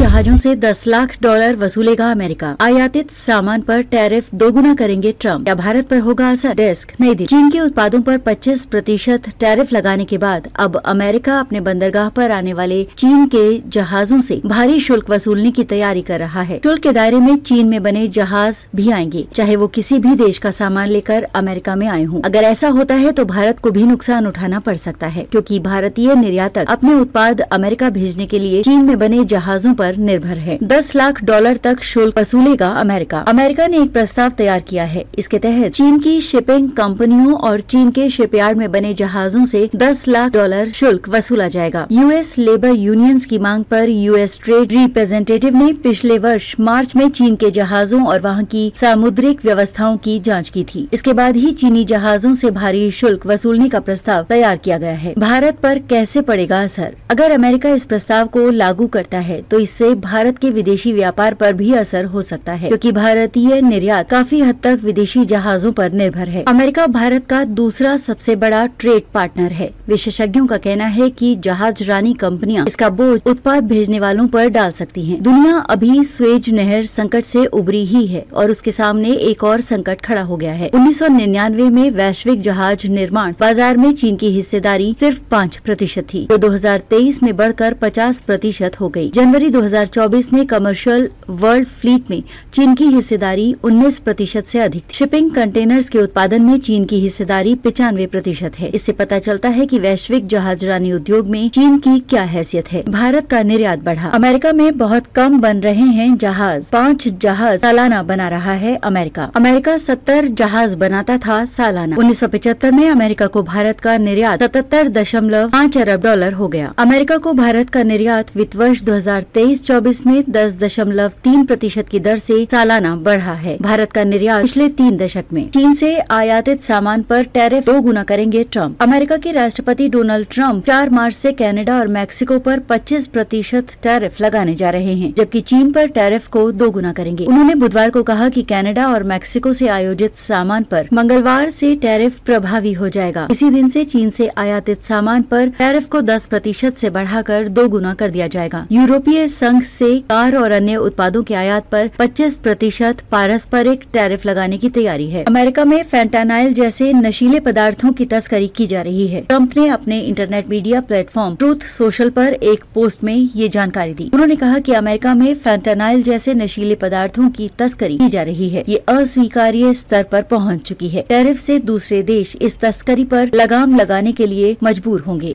जहाजों से $10 लाख वसूलेगा अमेरिका। आयातित सामान पर टैरिफ दोगुना करेंगे ट्रंप। क्या भारत पर होगा असर? डेस्क, नई दिल्ली। चीन के उत्पादों पर 25% टैरिफ लगाने के बाद अब अमेरिका अपने बंदरगाह पर आने वाले चीन के जहाजों से भारी शुल्क वसूलने की तैयारी कर रहा है। शुल्क के दायरे में चीन में बने जहाज भी आएंगे, चाहे वो किसी भी देश का सामान लेकर अमेरिका में आए हों। अगर ऐसा होता है तो भारत को भी नुकसान उठाना पड़ सकता है, क्योंकि भारतीय निर्यातक अपने उत्पाद अमेरिका भेजने के लिए चीन में बने जहाजों पर निर्भर है। $10 लाख तक शुल्क वसूलेगा अमेरिका। अमेरिका ने एक प्रस्ताव तैयार किया है। इसके तहत चीन की शिपिंग कंपनियों और चीन के शिपयार्ड में बने जहाजों से $10 लाख शुल्क वसूला जाएगा। यूएस लेबर यूनियंस की मांग पर यूएस ट्रेड रिप्रेजेंटेटिव ने पिछले वर्ष मार्च में चीन के जहाजों और वहां की सामुद्रिक व्यवस्थाओं की जांच की थी। इसके बाद ही चीनी जहाजों से भारी शुल्क वसूलने का प्रस्ताव तैयार किया गया है। भारत पर कैसे पड़ेगा असर? अगर अमेरिका इस प्रस्ताव को लागू करता है तो इससे भारत के विदेशी व्यापार पर भी असर हो सकता है, क्योंकि भारतीय निर्यात काफी हद तक विदेशी जहाजों पर निर्भर है। अमेरिका भारत का दूसरा सबसे बड़ा ट्रेड पार्टनर है। विशेषज्ञों का कहना है कि जहाज रानी कंपनियां इसका बोझ उत्पाद भेजने वालों पर डाल सकती हैं। दुनिया अभी स्वेज नहर संकट से उबरी ही है और उसके सामने एक और संकट खड़ा हो गया है। 1999 में वैश्विक जहाज निर्माण बाजार में चीन की हिस्सेदारी सिर्फ 5% थी, जो 2023 में बढ़कर 50% हो गई। जनवरी 2024 में कमर्शियल वर्ल्ड फ्लीट में चीन की हिस्सेदारी 19% से अधिक थी। शिपिंग कंटेनर्स के उत्पादन में चीन की हिस्सेदारी 95% है। इससे पता चलता है कि वैश्विक जहाजरानी उद्योग में चीन की क्या हैसियत है। भारत का निर्यात बढ़ा। अमेरिका में बहुत कम बन रहे हैं जहाज। 5 जहाज सालाना बना रहा है अमेरिका। अमेरिका 70 जहाज बनाता था सालाना। 1975 में अमेरिका को भारत का निर्यात $77.5 अरब हो गया। अमेरिका को भारत का निर्यात वित्त वर्ष 2023-24 में 10.3% की दर से सालाना बढ़ा है। भारत का निर्यात पिछले 3 दशक में। चीन से आयातित सामान पर टैरिफ 2 गुना करेंगे ट्रंप। अमेरिका के राष्ट्रपति डोनाल्ड ट्रंप 4 मार्च से कनाडा और मैक्सिको पर 25% टैरिफ लगाने जा रहे हैं, जबकि चीन पर टैरिफ को 2 गुना करेंगे। उन्होंने बुधवार को कहा कि कनाडा और मैक्सिको से आयोजित सामान पर मंगलवार से टैरिफ प्रभावी हो जाएगा। इसी दिन से चीन से आयातित सामान पर टैरिफ को 10% से बढ़ाकर 2 गुना कर दिया जाएगा। यूरोपीय संघ से कार और अन्य उत्पादों के आयात पर 25% पारस्परिक टैरिफ लगाने की तैयारी है। अमेरिका में फेंटानाइल जैसे नशीले पदार्थों की तस्करी की जा रही है। ट्रंप ने अपने internet media platform truth social पर एक पोस्ट में ये जानकारी दी। उन्होंने कहा कि अमेरिका में फेंटानाइल जैसे नशीले पदार्थों की तस्करी की जा रही है। ये अस्वीकार्य स्तर पर पहुंच चुकी है। टैरिफ से दूसरे देश इस तस्करी पर लगाम लगाने के लिए मजबूर होंगे।